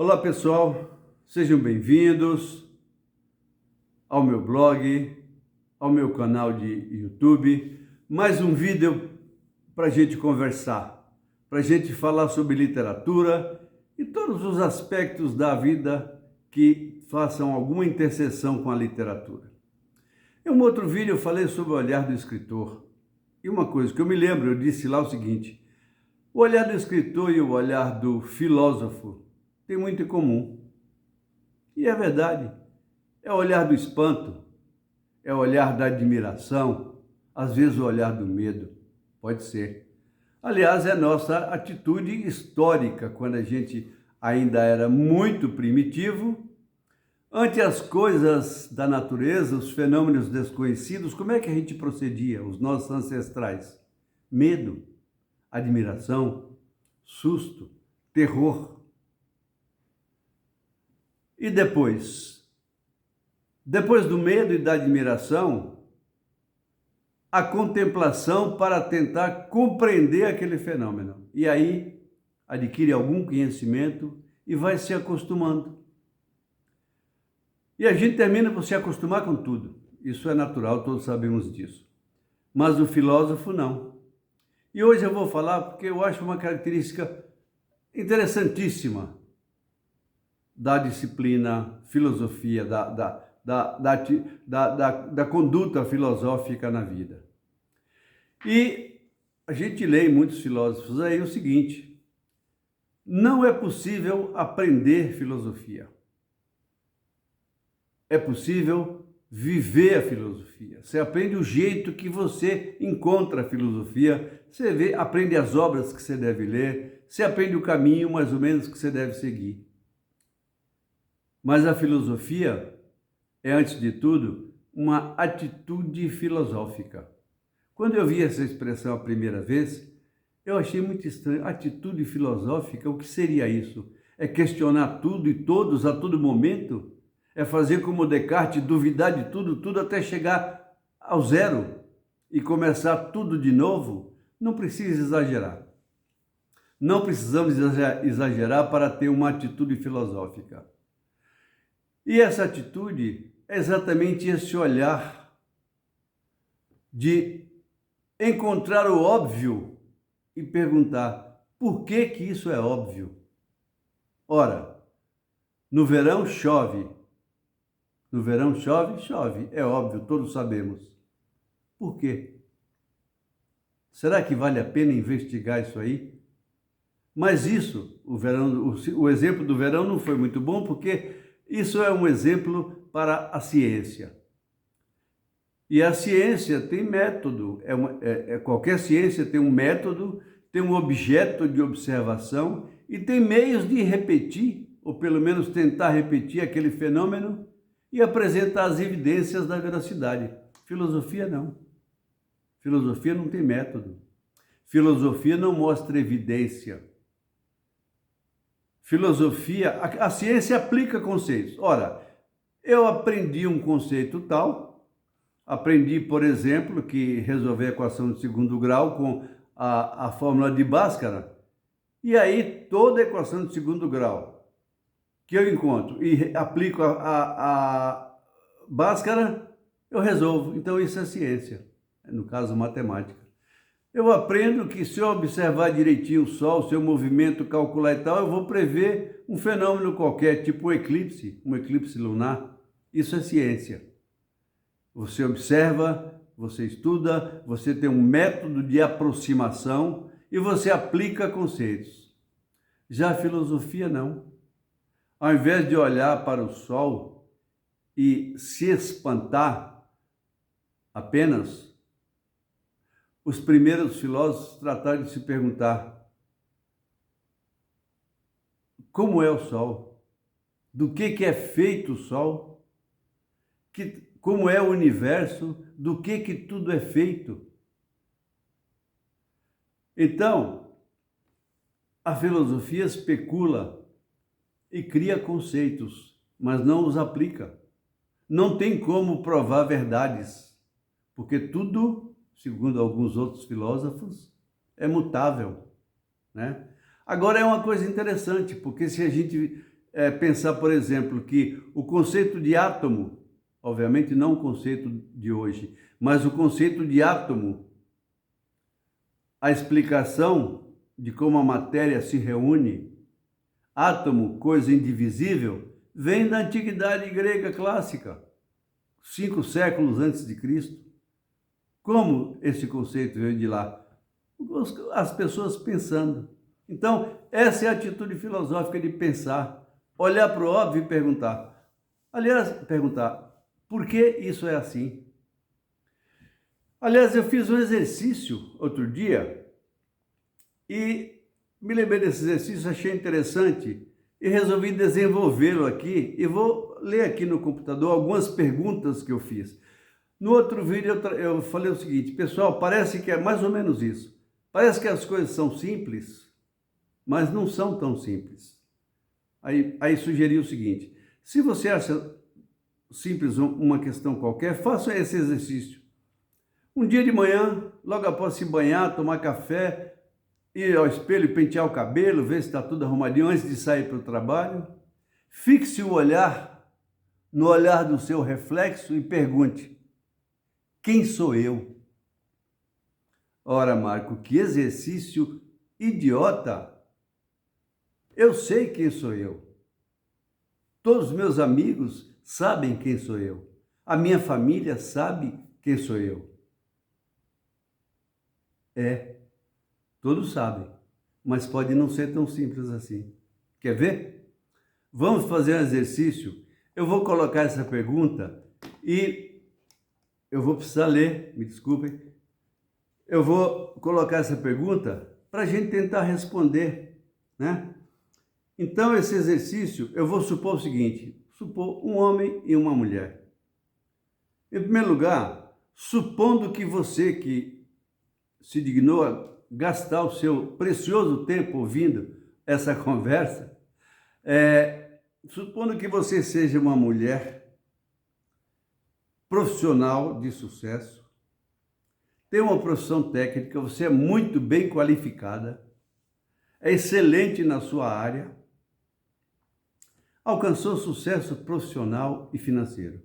Olá pessoal, sejam bem-vindos ao meu blog, ao meu canal de YouTube. Mais um vídeo para a gente conversar, para a gente falar sobre literatura e todos os aspectos da vida que façam alguma interseção com a literatura. Em um outro vídeo eu falei sobre o olhar do escritor. E uma coisa que eu me lembro, eu disse lá o seguinte: o olhar do escritor e o olhar do filósofo tem muito em comum. E é verdade, é o olhar do espanto, é o olhar da admiração, às vezes o olhar do medo, pode ser. Aliás, é a nossa atitude histórica, quando a gente ainda era muito primitivo, ante as coisas da natureza, os fenômenos desconhecidos, como é que a gente procedia, os nossos ancestrais? Medo, admiração, susto, terror. E depois? Depois do medo e da admiração, a contemplação para tentar compreender aquele fenômeno. E aí adquire algum conhecimento e vai se acostumando. E a gente termina por se acostumar com tudo. Isso é natural, todos sabemos disso. Mas o filósofo não. E hoje eu vou falar porque eu acho uma característica interessantíssima da disciplina filosofia, da conduta filosófica na vida. E a gente lê em muitos filósofos aí o seguinte: não é possível aprender filosofia. É possível viver a filosofia. Você aprende o jeito que você encontra a filosofia, você aprende as obras que você deve ler, você aprende o caminho mais ou menos que você deve seguir. Mas a filosofia é, antes de tudo, uma atitude filosófica. Quando eu vi essa expressão a primeira vez, eu achei muito estranho. Atitude filosófica, o que seria isso? É questionar tudo e todos a todo momento? É fazer como Descartes, duvidar de tudo, tudo até chegar ao zero e começar tudo de novo? Não precisa exagerar. Não precisamos exagerar para ter uma atitude filosófica. E essa atitude é exatamente esse olhar de encontrar o óbvio e perguntar: por que que isso é óbvio? Ora, no verão chove. No verão chove, chove. É óbvio, todos sabemos. Por quê? Será que vale a pena investigar isso aí? Mas isso, o exemplo do verão não foi muito bom, porque isso é um exemplo para a ciência. E a ciência tem método, qualquer ciência tem um método, tem um objeto de observação e tem meios de repetir, ou pelo menos tentar repetir aquele fenômeno e apresentar as evidências da veracidade. Filosofia não. Filosofia não tem método. Filosofia não mostra evidência. Filosofia, a ciência aplica conceitos. Ora, eu aprendi um conceito tal, aprendi, por exemplo, que resolver a equação de segundo grau com a fórmula de Bhaskara, e aí toda a equação de segundo grau que eu encontro e aplico a Bhaskara, eu resolvo. Então isso é ciência, no caso matemática. Eu aprendo que se eu observar direitinho o Sol, seu movimento, calcular e tal, eu vou prever um fenômeno qualquer, tipo um eclipse lunar. Isso é ciência. Você observa, você estuda, você tem um método de aproximação e você aplica conceitos. Já a filosofia não. Ao invés de olhar para o Sol e se espantar apenas, os primeiros filósofos trataram de se perguntar: como é o Sol? Do que é feito o Sol? Como é o universo? Do que tudo é feito? Então, a filosofia especula e cria conceitos, mas não os aplica. Não tem como provar verdades, porque tudo, segundo alguns outros filósofos, é mutável, né? Agora é uma coisa interessante, porque se a gente pensar, por exemplo, que o conceito de átomo, obviamente não o conceito de hoje, mas o conceito de átomo, a explicação de como a matéria se reúne, átomo, coisa indivisível, vem da antiguidade grega clássica, 5 séculos antes de Cristo. Como esse conceito veio de lá? As pessoas pensando. Então, essa é a atitude filosófica de pensar, olhar para o óbvio e perguntar. Aliás, perguntar, por que isso é assim? Aliás, eu fiz um exercício outro dia e me lembrei desse exercício, achei interessante e resolvi desenvolvê-lo aqui e vou ler aqui no computador algumas perguntas que eu fiz. No outro vídeo eu falei o seguinte, pessoal, parece que é mais ou menos isso. Parece que as coisas são simples, mas não são tão simples. Aí sugeri o seguinte, se você acha simples uma questão qualquer, faça esse exercício. Um dia de manhã, logo após se banhar, tomar café, ir ao espelho, pentear o cabelo, ver se está tudo arrumadinho antes de sair para o trabalho. Fixe o olhar no olhar do seu reflexo e pergunte, quem sou eu? Ora, Marco, que exercício idiota! Eu sei quem sou eu. Todos os meus amigos sabem quem sou eu. A minha família sabe quem sou eu. Todos sabem, mas pode não ser tão simples assim. Quer ver? Vamos fazer um exercício. Eu vou colocar essa pergunta e eu vou precisar ler, me desculpem. Eu vou colocar essa pergunta para a gente tentar responder, né? Então, esse exercício, eu vou supor o seguinte, supor um homem e uma mulher. Em primeiro lugar, supondo que você que se dignou a gastar o seu precioso tempo ouvindo essa conversa, supondo que você seja uma mulher profissional de sucesso, tem uma profissão técnica, você é muito bem qualificada, é excelente na sua área, alcançou sucesso profissional e financeiro.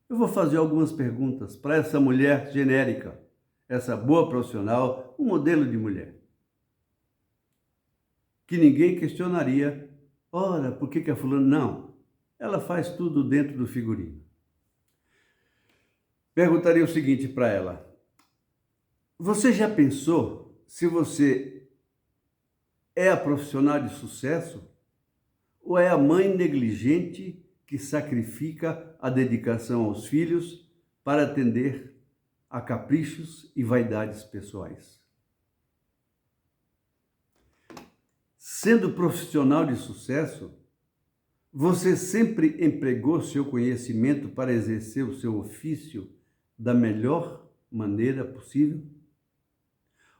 Eu vou fazer algumas perguntas para essa mulher genérica, essa boa profissional, um modelo de mulher, que ninguém questionaria, ora, por que a fulana... Não, ela faz tudo dentro do figurino. Perguntaria o seguinte para ela, você já pensou se você é a profissional de sucesso ou é a mãe negligente que sacrifica a dedicação aos filhos para atender a caprichos e vaidades pessoais? Sendo profissional de sucesso, você sempre empregou seu conhecimento para exercer o seu ofício da melhor maneira possível?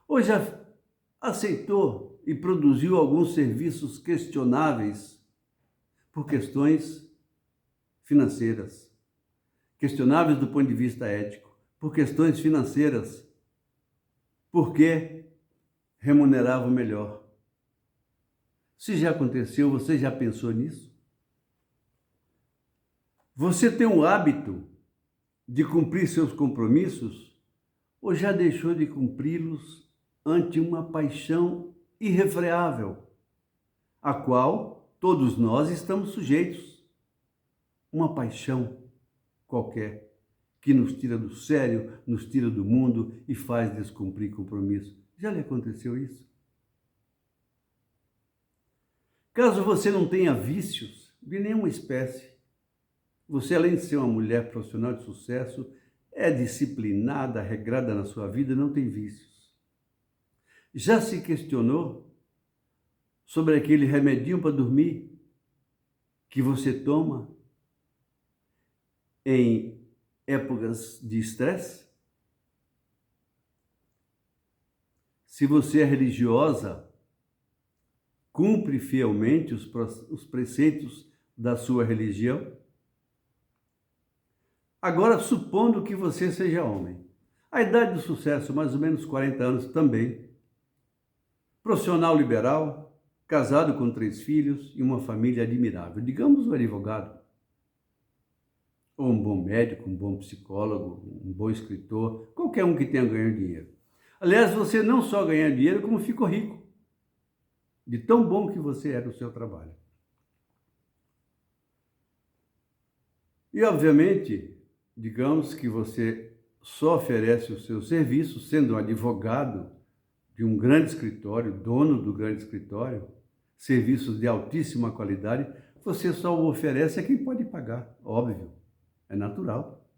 Ou já aceitou e produziu alguns serviços questionáveis por questões financeiras, questionáveis do ponto de vista ético, por questões financeiras, porque remuneravam melhor? Se já aconteceu, você já pensou nisso? Você tem o hábito de cumprir seus compromissos ou já deixou de cumpri-los ante uma paixão irrefreável, a qual todos nós estamos sujeitos? Uma paixão qualquer que nos tira do sério, nos tira do mundo e faz descumprir compromisso. Já lhe aconteceu isso? Caso você não tenha vícios de nenhuma espécie, você, além de ser uma mulher profissional de sucesso, é disciplinada, regrada na sua vida, não tem vícios. Já se questionou sobre aquele remedinho para dormir que você toma em épocas de estresse? Se você é religiosa, cumpre fielmente os preceitos da sua religião? Agora, supondo que você seja homem, a idade do sucesso, mais ou menos 40 anos também, profissional liberal, casado com 3 filhos e uma família admirável. Digamos um advogado, ou um bom médico, um bom psicólogo, um bom escritor, qualquer um que tenha ganho dinheiro. Aliás, você não só ganha dinheiro, como ficou rico, de tão bom que você é no seu trabalho. E, obviamente, digamos que você só oferece o seu serviço, sendo um advogado de um grande escritório, dono do grande escritório, serviços de altíssima qualidade, você só o oferece a quem pode pagar, óbvio, é natural.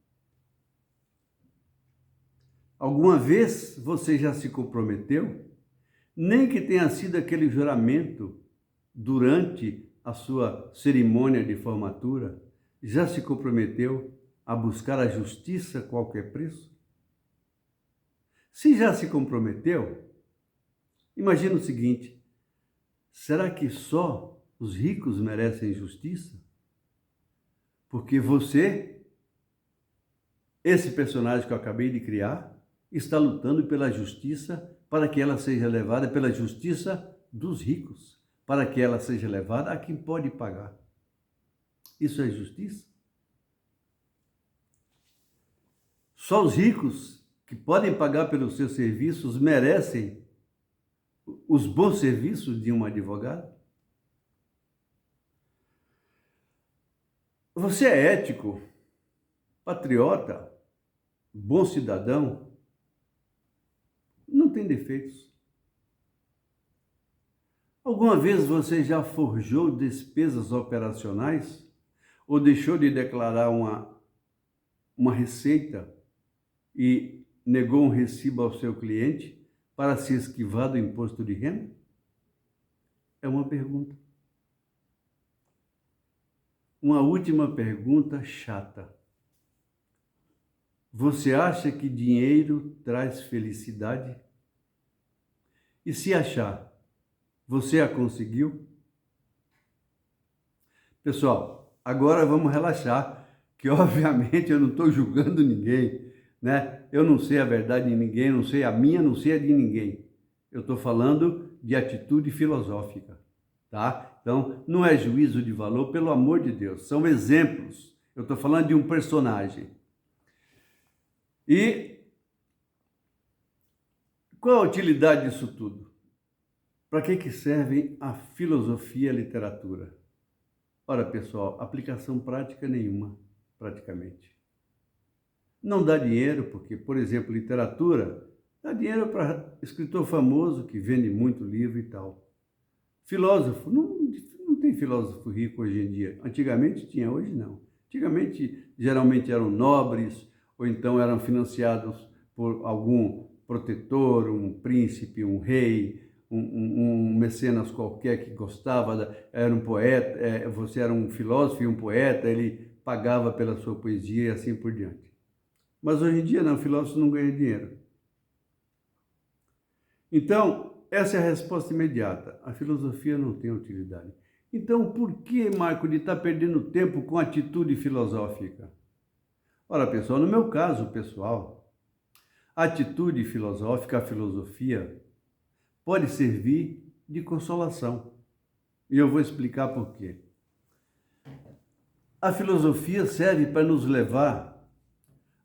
Alguma vez você já se comprometeu? Nem que tenha sido aquele juramento durante a sua cerimônia de formatura, já se comprometeu a buscar a justiça a qualquer preço? Se já se comprometeu, imagina o seguinte: será que só os ricos merecem justiça? Porque você, esse personagem que eu acabei de criar, está lutando pela justiça para que ela seja levada pela justiça dos ricos, para que ela seja levada a quem pode pagar. Isso é justiça? Só os ricos que podem pagar pelos seus serviços merecem os bons serviços de um advogado? Você é ético, patriota, bom cidadão? Não tem defeitos. Alguma vez você já forjou despesas operacionais ou deixou de declarar uma receita e negou um recibo ao seu cliente para se esquivar do imposto de renda? É uma pergunta. Uma última pergunta chata. Você acha que dinheiro traz felicidade? E se achar, você a conseguiu? Pessoal, agora vamos relaxar, que obviamente eu não estou julgando ninguém, né? Eu não sei a verdade de ninguém, não sei a minha, não sei a de ninguém. Eu estou falando de atitude filosófica, tá? Então, não é juízo de valor, pelo amor de Deus, são exemplos. Eu estou falando de um personagem. E qual a utilidade disso tudo? Para que servem a filosofia e a literatura? Ora, pessoal, aplicação prática nenhuma, praticamente. Não dá dinheiro, porque, por exemplo, literatura dá dinheiro para escritor famoso que vende muito livro e tal. Filósofo, não tem filósofo rico hoje em dia. Antigamente tinha, hoje não. Antigamente, geralmente eram nobres, ou então eram financiados por algum protetor, um príncipe, um rei, um mecenas qualquer que gostava, era um poeta, você era um filósofo e um poeta, ele pagava pela sua poesia e assim por diante. Mas hoje em dia não, o filósofo não ganha dinheiro. Então, essa é a resposta imediata. A filosofia não tem utilidade. Então, por que, Marco, de estar perdendo tempo com atitude filosófica? Ora, pessoal, no meu caso pessoal, a atitude filosófica, a filosofia, pode servir de consolação. E eu vou explicar por quê. A filosofia serve para nos levar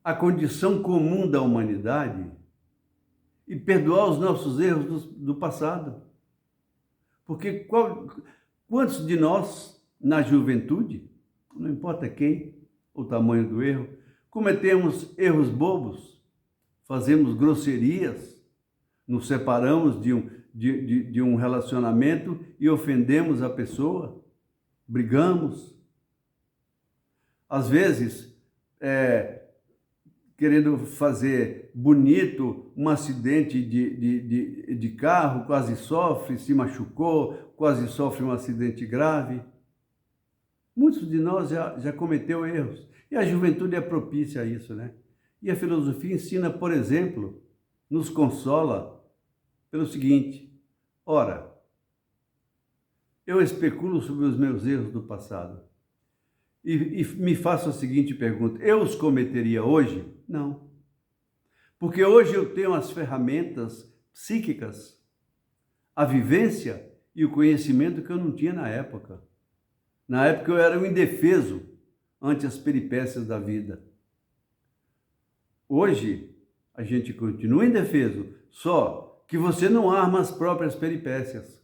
à condição comum da humanidade e perdoar os nossos erros do passado. Porque quantos de nós, na juventude, não importa quem, o tamanho do erro, cometemos erros bobos, fazemos grosserias, nos separamos de um relacionamento e ofendemos a pessoa, brigamos. Às vezes, querendo fazer bonito um acidente de carro, quase sofre, se machucou, quase sofre um acidente grave. Muitos de nós já cometeu erros. E a juventude é propícia a isso, né? E a filosofia ensina, por exemplo, nos consola pelo seguinte: ora, eu especulo sobre os meus erros do passado e me faço a seguinte pergunta: eu os cometeria hoje? Não. Porque hoje eu tenho as ferramentas psíquicas, a vivência e o conhecimento que eu não tinha na época. Na época eu era um indefeso ante as peripécias da vida. Hoje a gente continua indefeso, só que você não arma as próprias peripécias.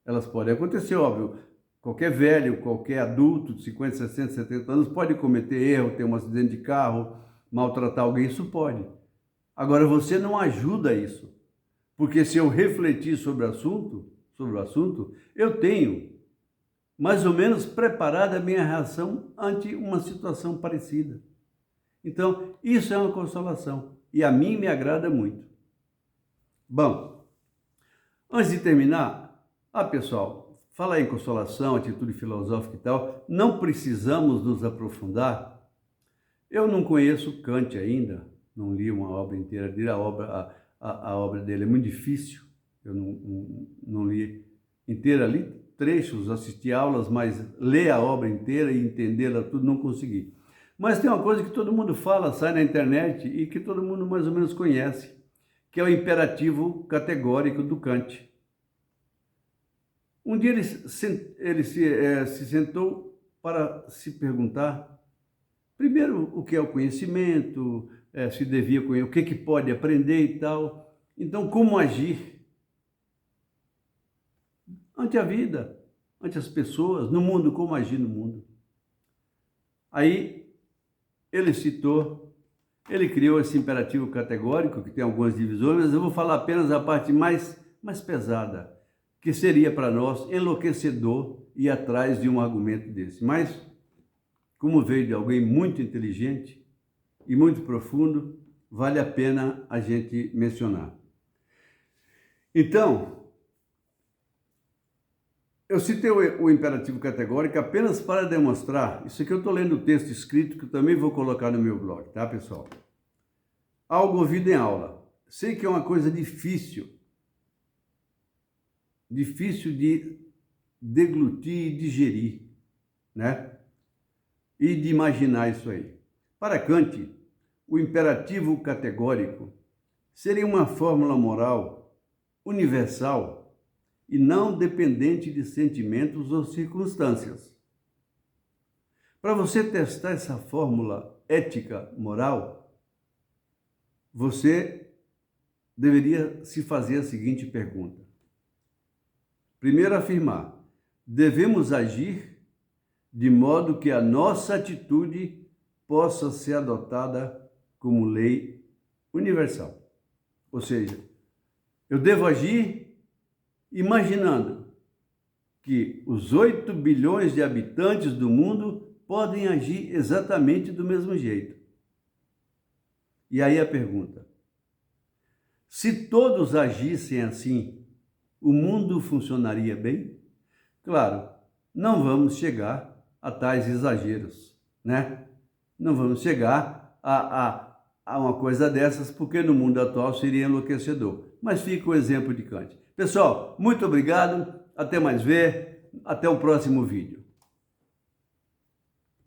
Elas podem acontecer, óbvio. Qualquer velho, qualquer adulto de 50, 60, 70 anos pode cometer erro, ter um acidente de carro, maltratar alguém, isso pode. Agora você não ajuda isso, porque se eu refletir sobre o assunto, eu tenho mais ou menos preparada a minha reação ante uma situação parecida. Então, isso é uma consolação e a mim me agrada muito. Bom, antes de terminar, pessoal, falar em consolação, atitude filosófica e tal, não precisamos nos aprofundar. Eu não conheço Kant ainda, não li uma obra inteira dele, a obra dele é muito difícil, eu não li inteira, li trechos, assisti aulas, mas ler a obra inteira e entendê-la tudo não consegui. Mas tem uma coisa que todo mundo fala, sai na internet e que todo mundo mais ou menos conhece, que é o imperativo categórico do Kant. Um dia ele se sentou para se perguntar, primeiro, o que é o conhecimento, se devia conhecer, o que pode aprender e tal. Então, como agir ante a vida, ante as pessoas, no mundo, como agir no mundo. Aí, ele criou esse imperativo categórico, que tem algumas divisões, mas eu vou falar apenas a parte mais pesada, que seria para nós enlouquecedor ir atrás de um argumento desse. Mas, como veio de alguém muito inteligente e muito profundo, vale a pena a gente mencionar. Então, eu citei o imperativo categórico apenas para demonstrar, isso aqui eu estou lendo o texto escrito que eu também vou colocar no meu blog, tá, pessoal? Algo ouvido em aula. Sei que é uma coisa difícil de deglutir e digerir, né? E de imaginar isso aí. Para Kant, o imperativo categórico seria uma fórmula moral universal e não dependente de sentimentos ou circunstâncias. Para você testar essa fórmula ética moral, você deveria se fazer a seguinte pergunta. Primeiro, afirmar: devemos agir de modo que a nossa atitude possa ser adotada como lei universal. Ou seja, eu devo agir imaginando que os 8 bilhões de habitantes do mundo podem agir exatamente do mesmo jeito. E aí a pergunta: se todos agissem assim, o mundo funcionaria bem? Claro, não vamos chegar a tais exageros, né? Não vamos chegar a uma coisa dessas, porque no mundo atual seria enlouquecedor. Mas fica o exemplo de Kant. Pessoal, muito obrigado, até mais ver, até o próximo vídeo.